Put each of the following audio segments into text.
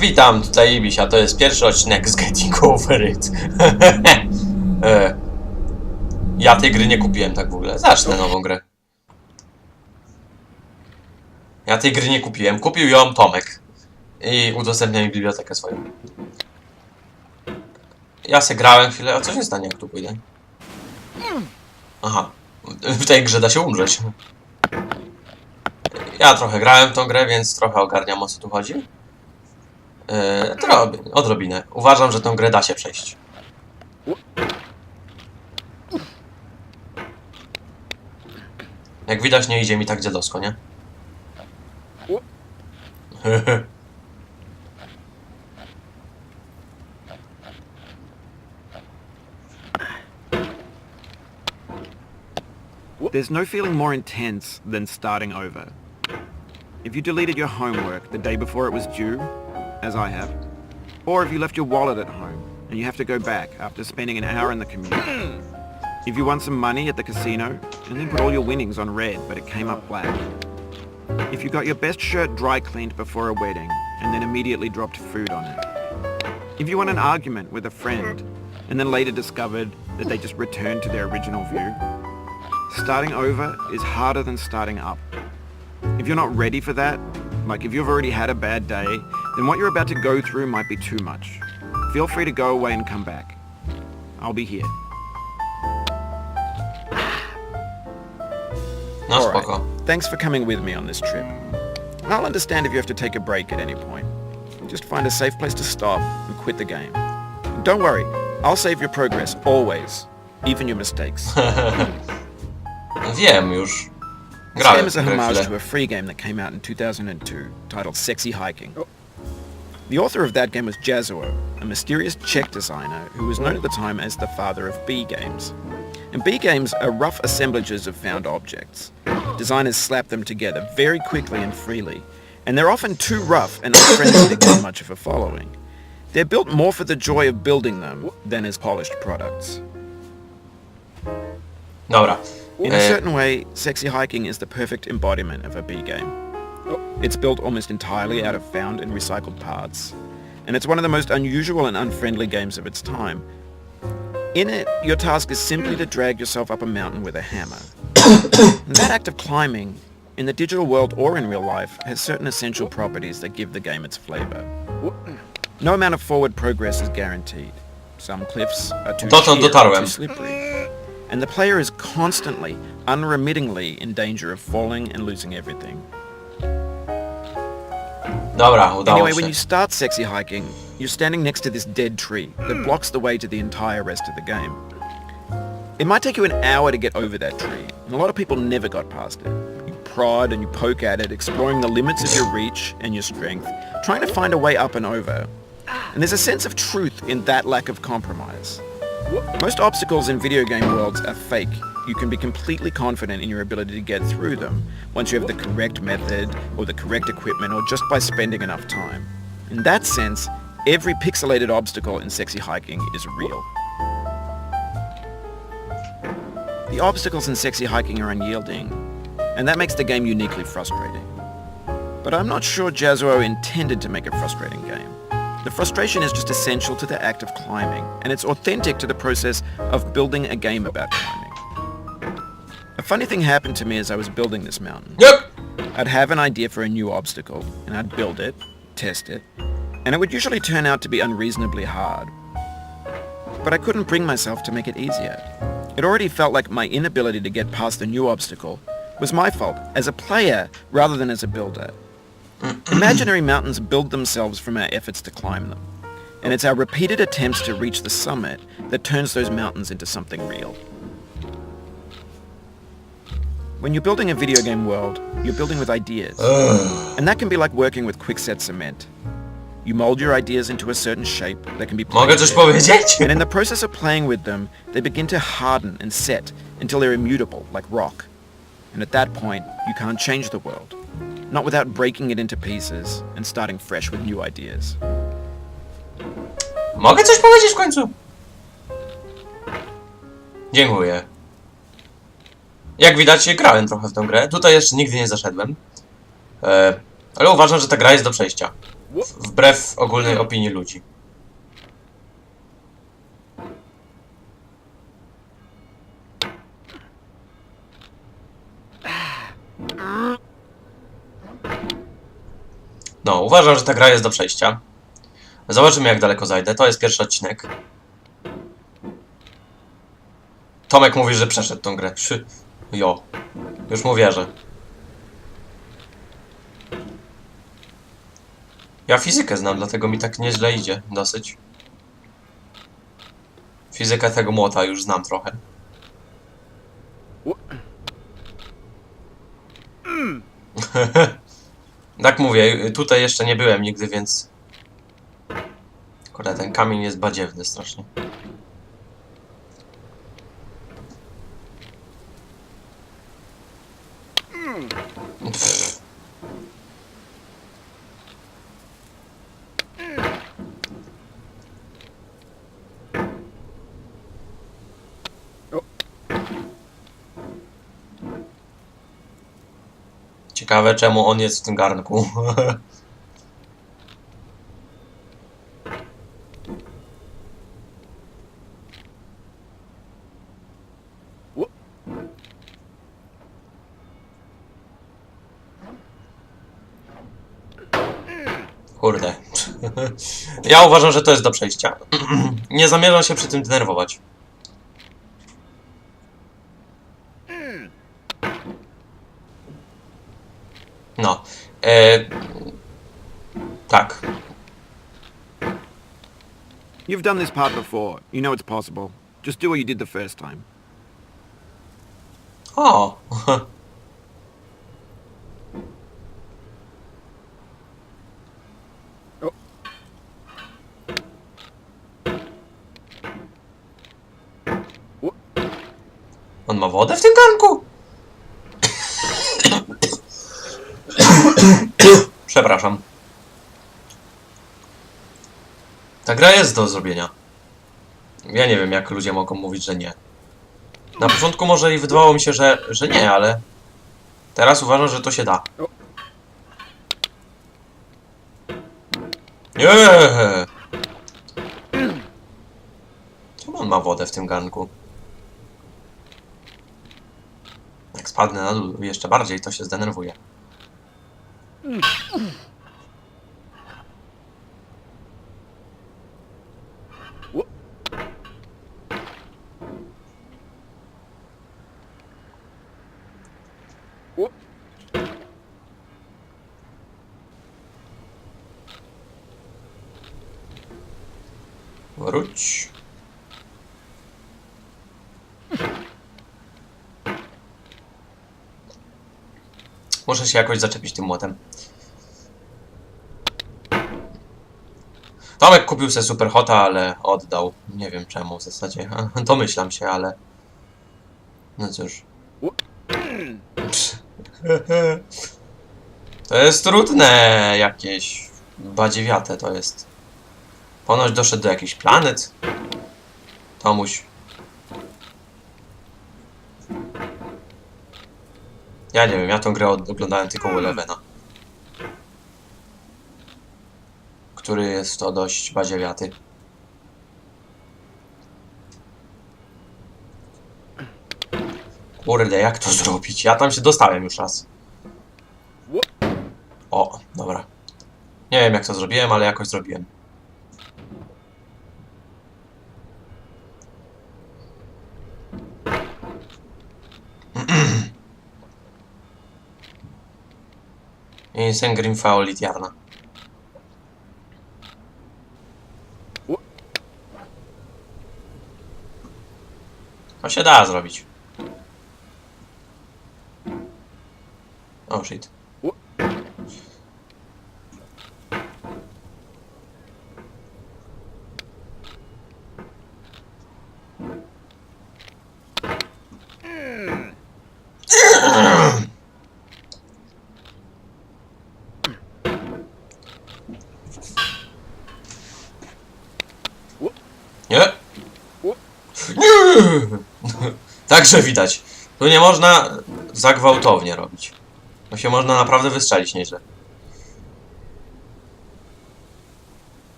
Witam, tutaj Ibisia, to jest pierwszy odcinek z Getting Over It. Ja tej gry nie kupiłem tak w ogóle. Zacznę nową grę. Ja tej gry nie kupiłem. Kupił ją Tomek. I udostępniał mi bibliotekę swoją. Ja se grałem chwilę, a co się stanie, jak tu pójdę? Aha. W tej grze da się umrzeć. Ja trochę grałem w tą grę, więc trochę ogarniam, o co tu chodzi. Odrobinę. Uważam, że tę grę da się przejść. Jak widać, nie idzie mi tak dziadowsko, nie? There's no feeling more intense than starting over. If you deleted your homework the day before it was due, as I have, or if you left your wallet at home and you have to go back after spending an hour in the commute. If you won some money at the casino and then put all your winnings on red but it came up black. If you got your best shirt dry cleaned before a wedding and then immediately dropped food on it. If you won an argument with a friend and then later discovered that they just returned to their original view. Starting over is harder than starting up. If you're not ready for that, like if you've already had a bad day, then what you're about to go through might be too much. Feel free to go away and come back. I'll be here. No spoko. Thanks for coming with me on this trip. I'll understand if you have to take a break at any point. Just find a safe place to stop and quit the game. Don't worry, I'll save your progress, always. Even your mistakes. Wiem już. This game is a homage to a free game that came out in 2002, titled Sexy Hiking. The author of that game was Jazuo, a mysterious Czech designer who was known at the time as the father of B games. And B games are rough assemblages of found objects. Designers slap them together very quickly and freely, and they're often too rough and unfriendly to get much of a following. They're built more for the joy of building them than as polished products. Dobra. In a certain way, Sexy Hiking is the perfect embodiment of a B game. It's built almost entirely out of found and recycled parts, and it's one of the most unusual and unfriendly games of its time. In it, your task is simply to drag yourself up a mountain with a hammer. And that act of climbing, in the digital world or in real life, has certain essential properties that give the game its flavor. No amount of forward progress is guaranteed. Some cliffs are too sheer or too slippery. And the player is constantly, unremittingly in danger of falling and losing everything. Dobra, udało Anyway, się. when you start Sexy Hiking, you're standing next to this dead tree that blocks the way to the entire rest of the game. It might take you an hour to get over that tree, and a lot of people never got past it. You prod and you poke at it, exploring the limits of your reach and your strength, trying to find a way up and over. And there's a sense of truth in that lack of compromise. Most obstacles in video game worlds are fake. You can be completely confident in your ability to get through them once you have the correct method or the correct equipment or just by spending enough time. In that sense, every pixelated obstacle in Sexy Hiking is real. The obstacles in Sexy Hiking are unyielding, and that makes the game uniquely frustrating. But I'm not sure Jazuo intended to make a frustrating game. The frustration is just essential to the act of climbing, and it's authentic to the process of building a game about climbing. A funny thing happened to me as I was building this mountain. Yep. I'd have an idea for a new obstacle, and I'd build it, test it, and it would usually turn out to be unreasonably hard. But I couldn't bring myself to make it easier. It already felt like my inability to get past the new obstacle was my fault as a player rather than as a builder. Imaginary mountains build themselves from our efforts to climb them, and it's our repeated attempts to reach the summit that turns those mountains into something real. When you're building a video game world, you're building with ideas, and that can be like working with quickset cement. You mold your ideas into a certain shape that can be Mogę coś powiedzieć? and in the process of playing with them, they begin to harden and set until they're immutable, like rock. And at that point, you can't change the world. Not without breaking it into pieces and starting fresh with new ideas. Mogę coś powiedzieć w końcu? Dziękuję. Jak widać, grałem trochę w tę grę. Tutaj jeszcze nigdy nie zaszedłem. Ale uważam, że ta gra jest do przejścia. Wbrew ogólnej opinii ludzi. No, uważam, że ta gra jest do przejścia. Zobaczymy, jak daleko zajdę. To jest pierwszy odcinek. Tomek mówi, że przeszedł tą grę. Jo. Już mu wierzę. Ja fizykę znam, dlatego mi tak nieźle idzie. Dosyć. Fizykę tego młota już znam trochę. Tak mówię, tutaj jeszcze nie byłem nigdy, więc... Kurde, ten kamień jest badziewny strasznie. Pff. Ciekawe, czemu on jest w tym garnku. Kurde. Ja uważam, że to jest do przejścia. Nie zamierzam się przy tym denerwować. No. Tak. You've done this part before. You know it's possible. Just do what you did the first time. O. On ma wodę w tym garnku? Przepraszam. Ta gra jest do zrobienia. Ja nie wiem, jak ludzie mogą mówić, że nie. Na początku może i wydawało mi się, że nie, ale... Teraz uważam, że to się da. Nie! Czemu on ma wodę w tym garnku? Jak spadnę na dół jeszcze bardziej, to się zdenerwuję. Wróć. Muszę się jakoś zaczepić tym młotem. Tomek kupił sobie Superhota, ale oddał. Nie wiem czemu w zasadzie. Domyślam się, ale... No cóż. To jest trudne jakieś. Badziewiate to jest. Ponoć doszedł do jakichś planet. Tomuś. Ja nie wiem, ja tą grę oglądałem tylko u Levena. Który jest w to dość badziewiaty. Kurde, jak to zrobić? Ja tam się dostałem już raz. O, dobra. Nie wiem, jak to zrobiłem, ale jakoś zrobiłem. I Grimfao Litiarna. To się da zrobić. Oh shit. Nie? Nie! Także widać. Tu nie można za gwałtownie robić. To się można naprawdę wystrzelić nieźle.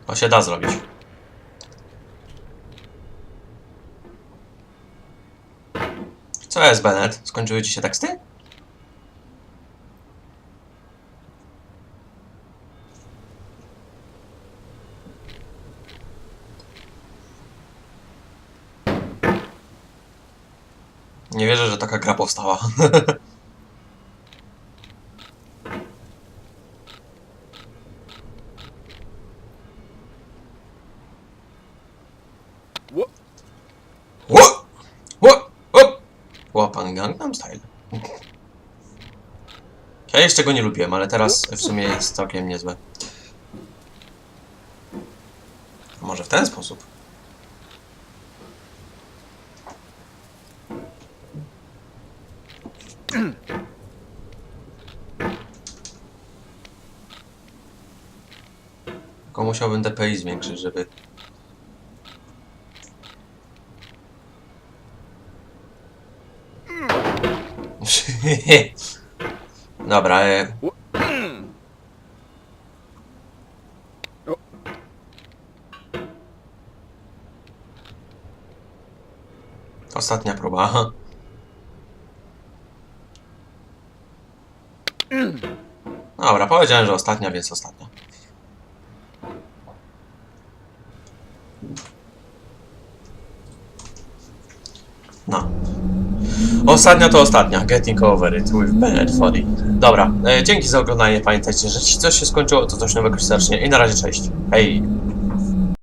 To się da zrobić. Co jest, Bennett? Skończyły ci się teksty? Nie wierzę, że taka gra powstała. Łapan Gangnam Style. Ja jeszcze go nie lubiłem, ale teraz w sumie jest całkiem niezłe. A może w ten sposób? Tylko musiałbym DPI zwiększyć, żeby... Dobra, ostatnia próba. Dobra, powiedziałem, że ostatnia, więc ostatnia. No. Ostatnia to ostatnia. Getting over it with Bennett Foley. Dobra, dzięki za oglądanie. Pamiętajcie, że jeśli coś się skończyło, to coś nowego serdecznie. I na razie, cześć. Hej!